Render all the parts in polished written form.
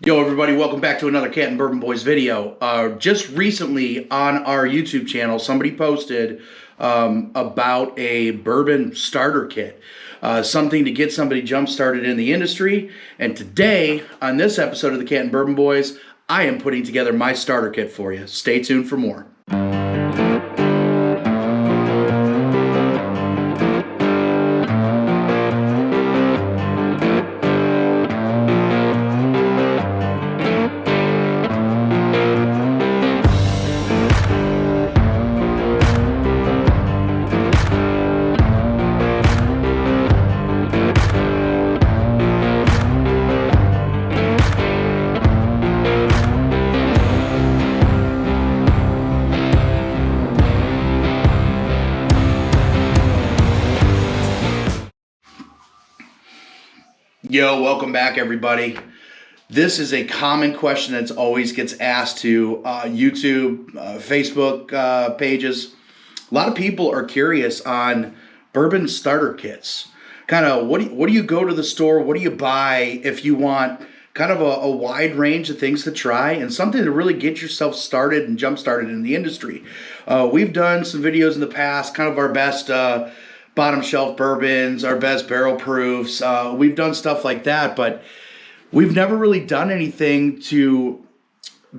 Yo, everybody, welcome back to another Cat and Bourbon Boys video. Just recently on our YouTube channel, somebody posted about a bourbon starter kit, something to get somebody jump-started in the industry. And today, on this episode of the Cat and Bourbon Boys, I am putting together my starter kit for you. Stay tuned for more. Yo, welcome back, everybody. This is a common question that's always gets asked to YouTube, Facebook pages. A lot of people are curious on bourbon starter kits. Kind of, what do you go to the store? What do you buy if you want kind of a wide range of things to try and something to really get yourself started and jump started in the industry? We've done some videos in the past, kind of our best bottom shelf bourbons, our best barrel proofs. We've done stuff like that, but we've never really done anything to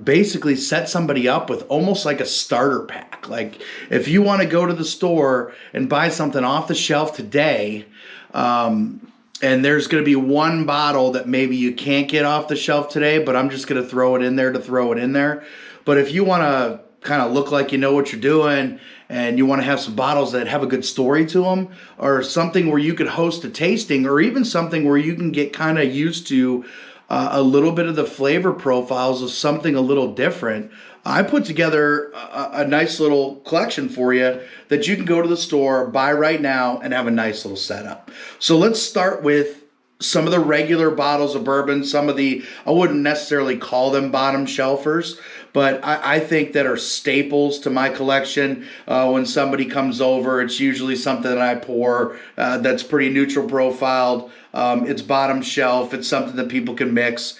basically set somebody up with almost like a starter pack. Like if you want to go to the store and buy something off the shelf today, and there's going to be one bottle that maybe you can't get off the shelf today, but I'm just going to throw it in there to throw it in there. But if you want to kind of look like you know what you're doing and you want to have some bottles that have a good story to them, or something where you could host a tasting, or even something where you can get kind of used to a little bit of the flavor profiles of something a little different, I put together a nice little collection for you that you can go to the store, buy right now, and have a nice little setup. So let's start with some of the regular bottles of bourbon, some of the, I wouldn't necessarily call them bottom shelfers, but I think that are staples to my collection. When somebody comes over, it's usually something that I pour that's pretty neutral profiled. It's bottom shelf. It's something that people can mix.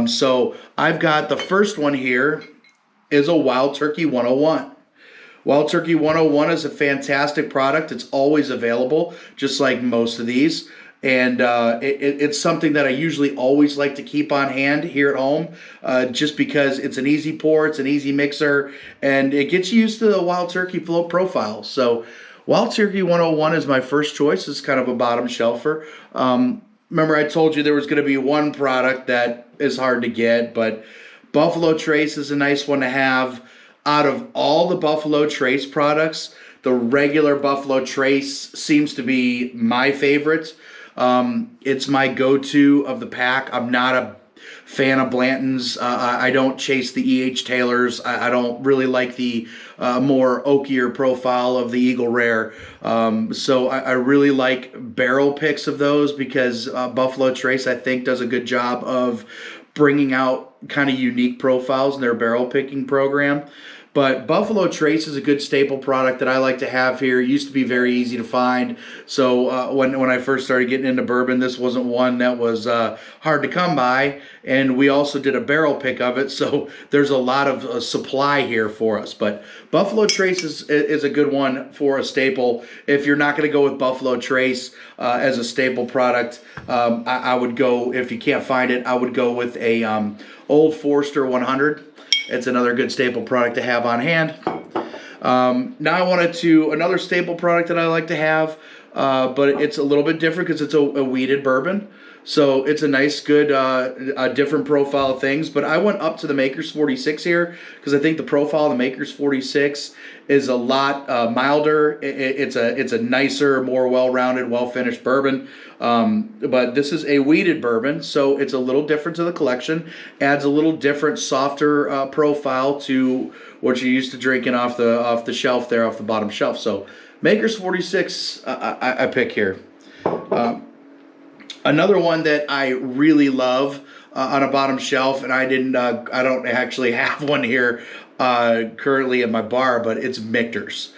So I've got the first one here is a Wild Turkey 101. Wild Turkey 101 is a fantastic product. It's always available, just like most of these. And it's something that I usually always like to keep on hand here at home, just because it's an easy pour, it's an easy mixer, and it gets you used to the Wild Turkey float profile. So Wild Turkey 101 is my first choice. It's kind of a bottom shelfer. Remember I told you there was going to be one product that is hard to get, but Buffalo Trace is a nice one to have. Out of all the Buffalo Trace products, the regular Buffalo Trace seems to be my favorite. It's my go-to of the pack. I'm not a fan of Blanton's. I don't chase the E.H. Taylors. I don't really like the more oakier profile of the Eagle Rare. So I really like barrel picks of those because Buffalo Trace, I think, does a good job of bringing out kind of unique profiles in their barrel picking program. But Buffalo Trace is a good staple product that I like to have here. It used to be very easy to find. So when I first started getting into bourbon, this wasn't one that was hard to come by. And we also did a barrel pick of it. So there's a lot of supply here for us. But Buffalo Trace is a good one for a staple. If you're not going to go with Buffalo Trace as a staple product, I would go, if you can't find it, I would go with a Old Forester 100. It's another good staple product to have on hand. Now I wanted to, another staple product that I like to have, but it's a little bit different because it's a wheated bourbon. So it's a nice, good, different profile of things. But I went up to the Maker's 46 here because I think the profile of the Maker's 46 is a lot milder. It's a nicer, more well-rounded, well-finished bourbon. But this is a wheated bourbon, so it's a little different to the collection. Adds a little different, softer profile to what you're used to drinking off the shelf there, off the bottom shelf. So Maker's 46, I pick here. Another one that I really love on a bottom shelf, and I don't actually have one here currently in my bar, but it's Michter's.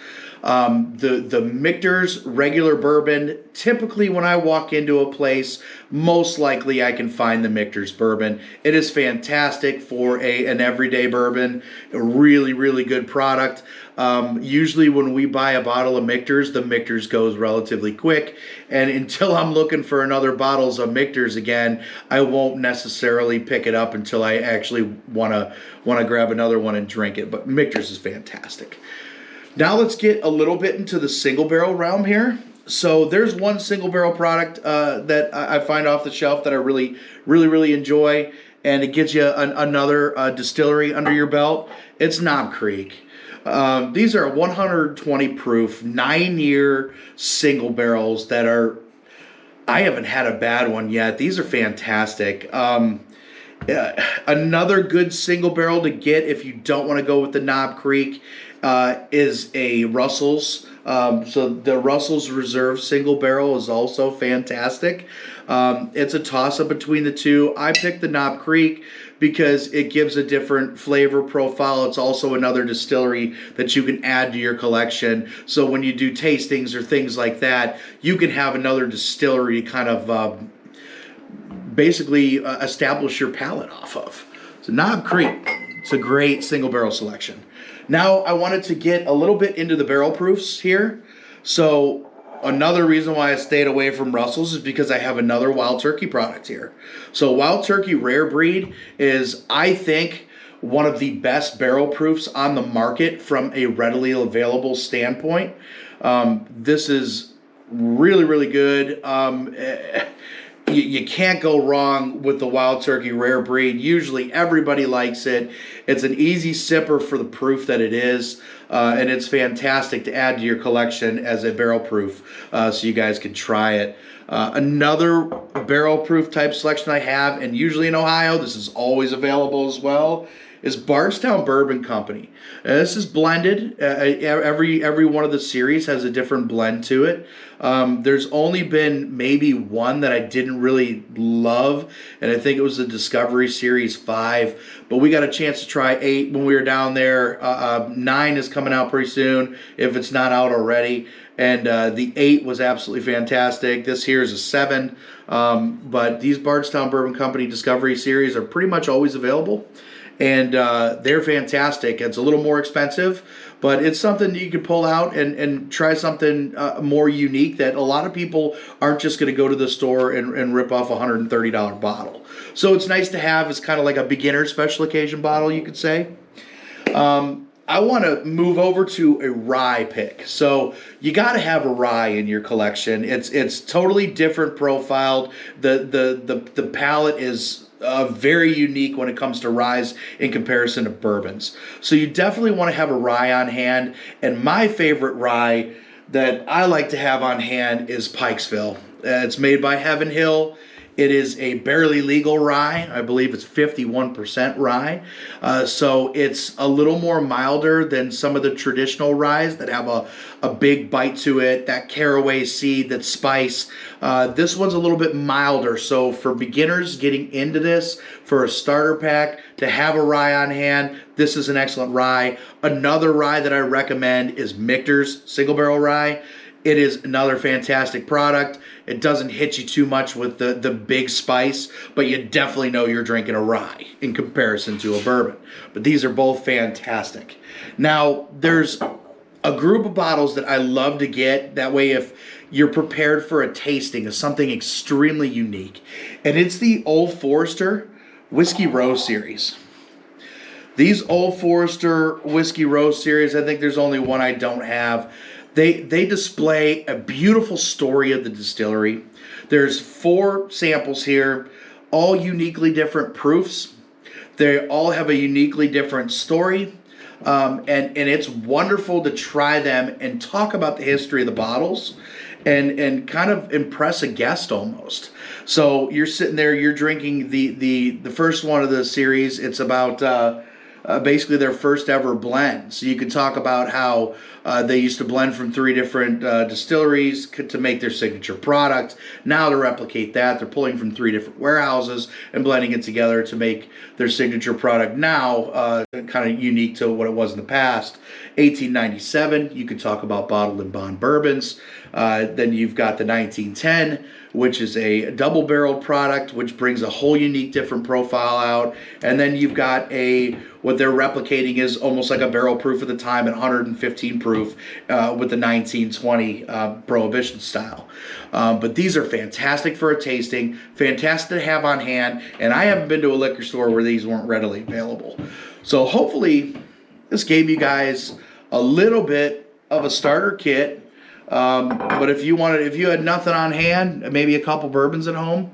The Michter's regular bourbon, typically when I walk into a place, most likely I can find the Michter's bourbon. It is fantastic for an everyday bourbon, a really, really good product. Usually when we buy a bottle of Michter's, the Michter's goes relatively quick, and until I'm looking for another bottles of Michter's again, I won't necessarily pick it up until I actually want to grab another one and drink it. But Michter's is fantastic. Now let's get a little bit into the single barrel realm here. So there's one single barrel product that I find off the shelf that I really, really, really enjoy, and it gives you another distillery under your belt. It's Knob Creek. These are 120 proof, 9-year single barrels that are, I haven't had a bad one yet. These are fantastic. Another good single barrel to get if you don't want to go with the Knob Creek is a Russell's. So the Russell's Reserve single barrel is also fantastic. It's a toss-up between the two. I picked the Knob Creek because it gives a different flavor profile. It's also another distillery that you can add to your collection. So when you do tastings or things like that, you can have another distillery kind of basically establish your palate off of. So Knob Creek, it's a great single barrel selection. Now I wanted to get a little bit into the barrel proofs here. So another reason why I stayed away from Russell's is because I have another Wild Turkey product here. So Wild Turkey Rare Breed is, I think, one of the best barrel proofs on the market from a readily available standpoint. This is really, really good. You can't go wrong with the Wild Turkey Rare Breed. Usually everybody likes it. It's an easy sipper for the proof that it is, and it's fantastic to add to your collection as a barrel proof, so you guys can try it. Another barrel proof type selection I have, and usually in Ohio, this is always available as well, is Bardstown Bourbon Company. This is blended. Every one of the series has a different blend to it. There's only been maybe one that I didn't really love, and I think it was the Discovery Series 5. But we got a chance to try 8 when we were down there. 9 is coming out pretty soon, if it's not out already. And the 8 was absolutely fantastic. This here is a 7. But these Bardstown Bourbon Company Discovery Series are pretty much always available. And they're fantastic. It's a little more expensive, but it's something that you can pull out and try something more unique that a lot of people aren't just going to go to the store and rip off a $130 bottle. So it's nice to have. It's kind of like a beginner special occasion bottle, you could say. I want to move over to a rye pick. So you got to have a rye in your collection. It's totally different profiled. The palate is very unique when it comes to ryes in comparison to bourbons. So you definitely want to have a rye on hand. And my favorite rye that I like to have on hand is Pikesville. It's made by Heaven Hill. It is a barely legal rye. I believe it's 51% rye. So it's a little more milder than some of the traditional ryes that have a big bite to it, that caraway seed, that spice. This one's a little bit milder. So for beginners getting into this, for a starter pack, to have a rye on hand, this is an excellent rye. Another rye that I recommend is Michter's Single Barrel Rye. It is another fantastic product. It doesn't hit you too much with the big spice, but you definitely know you're drinking a rye in comparison to a bourbon. But these are both fantastic. Now, there's a group of bottles that I love to get. That way, if you're prepared for a tasting of something extremely unique, and it's the Old Forester Whiskey Row Series. These Old Forester Whiskey Row Series, I think there's only one I don't have. They display a beautiful story of the distillery. There's 4 samples here, all uniquely different proofs. They all have a uniquely different story. And it's wonderful to try them and talk about the history of the bottles and kind of impress a guest almost. So you're sitting there, you're drinking the first one of the series. It's about basically their first ever blend. So you can talk about how they used to blend from 3 different distilleries to make their signature product. Now to replicate that, they're pulling from 3 different warehouses and blending it together to make their signature product now kind of unique to what it was in the past. 1897, you could talk about bottled and bond bourbons. Then you've got the 1910, which is a double barreled product, which brings a whole unique different profile out. And then you've got what they're replicating is almost like a barrel proof at the time at 115 proof with the 1920 Prohibition style. But these are fantastic for a tasting, fantastic to have on hand, and I haven't been to a liquor store where these weren't readily available. So hopefully this gave you guys a little bit of a starter kit. But if you had nothing on hand, maybe a couple bourbons at home,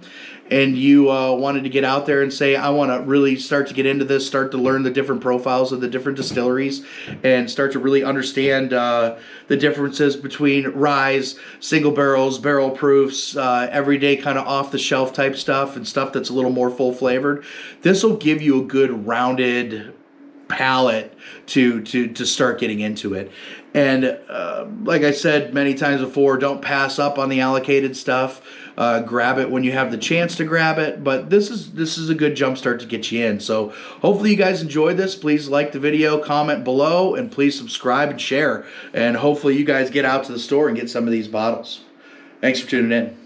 and you wanted to get out there and say, I want to really start to get into this, start to learn the different profiles of the different distilleries, and start to really understand the differences between rye, single barrels, barrel proofs, everyday kind of off-the-shelf type stuff, and stuff that's a little more full-flavored, this will give you a good rounded palate to start getting into it. And like I said many times before, don't pass up on the allocated stuff. Grab it when you have the chance to grab it. But this is a good jump start to get you in. So hopefully you guys enjoyed this. Please like the video, comment below, and please subscribe and share. And hopefully you guys get out to the store and get some of these bottles. Thanks for tuning in.